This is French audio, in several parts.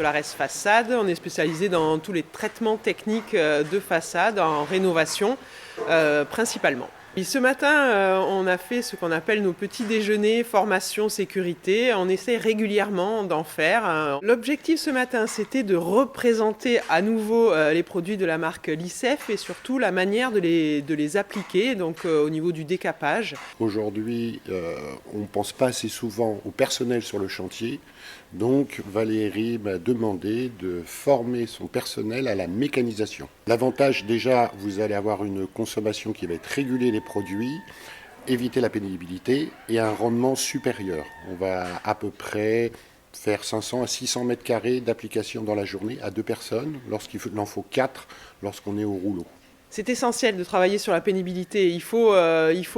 Solares Façade. On est spécialisé dans tous les traitements techniques de façade, en rénovation principalement. Et ce matin, on a fait ce qu'on appelle nos petits déjeuners formation sécurité. On essaie régulièrement d'en faire. L'objectif ce matin, c'était de représenter à nouveau les produits de la marque Licef et surtout la manière de les appliquer, donc au niveau du décapage. Aujourd'hui, on ne pense pas assez souvent au personnel sur le chantier. Donc Valérie m'a demandé de former son personnel à la mécanisation. L'avantage déjà, vous allez avoir une consommation qui va être régulée des produits, éviter la pénibilité et un rendement supérieur. On va à peu près faire 500 à 600 mètres carrés d'application dans la journée à 2 personnes, lorsqu'il en faut 4 lorsqu'on est au rouleau. C'est essentiel de travailler sur la pénibilité. Il faut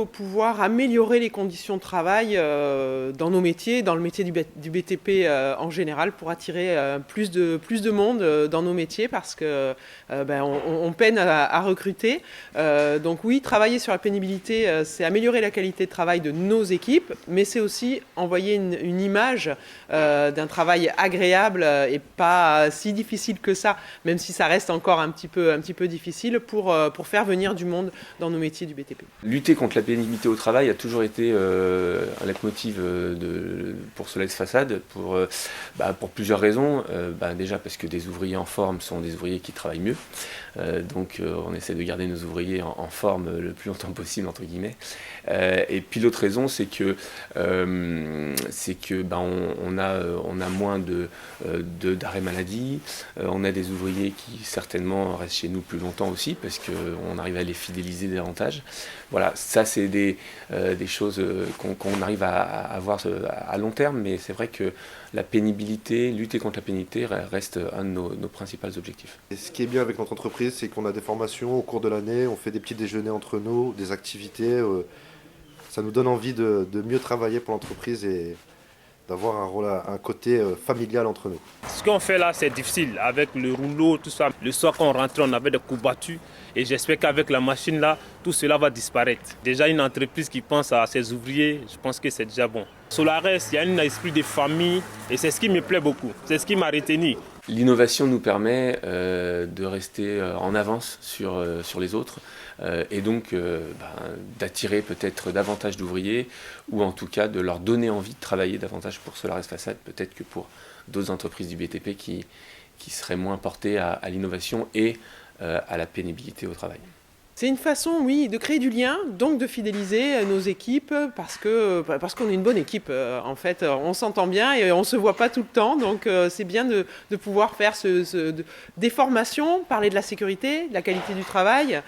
pouvoir améliorer les conditions de travail dans nos métiers, dans le métier du BTP en général, pour attirer plus de monde dans nos métiers parce que on peine à recruter. Donc oui, travailler sur la pénibilité, c'est améliorer la qualité de travail de nos équipes, mais c'est aussi envoyer une image d'un travail agréable et pas si difficile que ça, même si ça reste encore un petit peu difficile pour faire venir du monde dans nos métiers du BTP. Lutter contre la pénibilité au travail a toujours été un leitmotiv pour Solares Façade pour plusieurs raisons. Déjà parce que des ouvriers en forme sont des ouvriers qui travaillent mieux. Donc on essaie de garder nos ouvriers en forme le plus longtemps possible, entre guillemets. Et puis l'autre raison, c'est que on a moins d'arrêt maladie. On a des ouvriers qui certainement restent chez nous plus longtemps aussi parce qu'on arrive à les fidéliser davantage. Voilà, ça c'est des choses qu'on arrive à avoir à long terme, mais c'est vrai que la pénibilité, lutter contre la pénibilité reste un de nos principaux objectifs. Et ce qui est bien avec notre entreprise, c'est qu'on a des formations au cours de l'année, on fait des petits déjeuners entre nous, des activités. Ça nous donne envie de mieux travailler pour l'entreprise et d'avoir un côté familial entre nous. Ce qu'on fait là, c'est difficile. Avec le rouleau, tout ça. Le soir, quand on rentrait, on avait des coups battus. Et j'espère qu'avec la machine là, tout cela va disparaître. Déjà, une entreprise qui pense à ses ouvriers, je pense que c'est déjà bon. Solares, il y a un esprit de famille et c'est ce qui me plaît beaucoup. C'est ce qui m'a retenu. L'innovation nous permet de rester en avance sur les autres et donc d'attirer peut-être davantage d'ouvriers ou en tout cas de leur donner envie de travailler davantage pour Solares Façade, peut-être que pour d'autres entreprises du BTP qui seraient moins portées à l'innovation et à la pénibilité au travail. C'est une façon, oui, de créer du lien, donc de fidéliser nos équipes parce qu'on est une bonne équipe. En fait, on s'entend bien et on ne se voit pas tout le temps. Donc, c'est bien de pouvoir faire des formations, parler de la sécurité, de la qualité du travail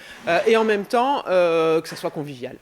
et en même temps que ça soit convivial.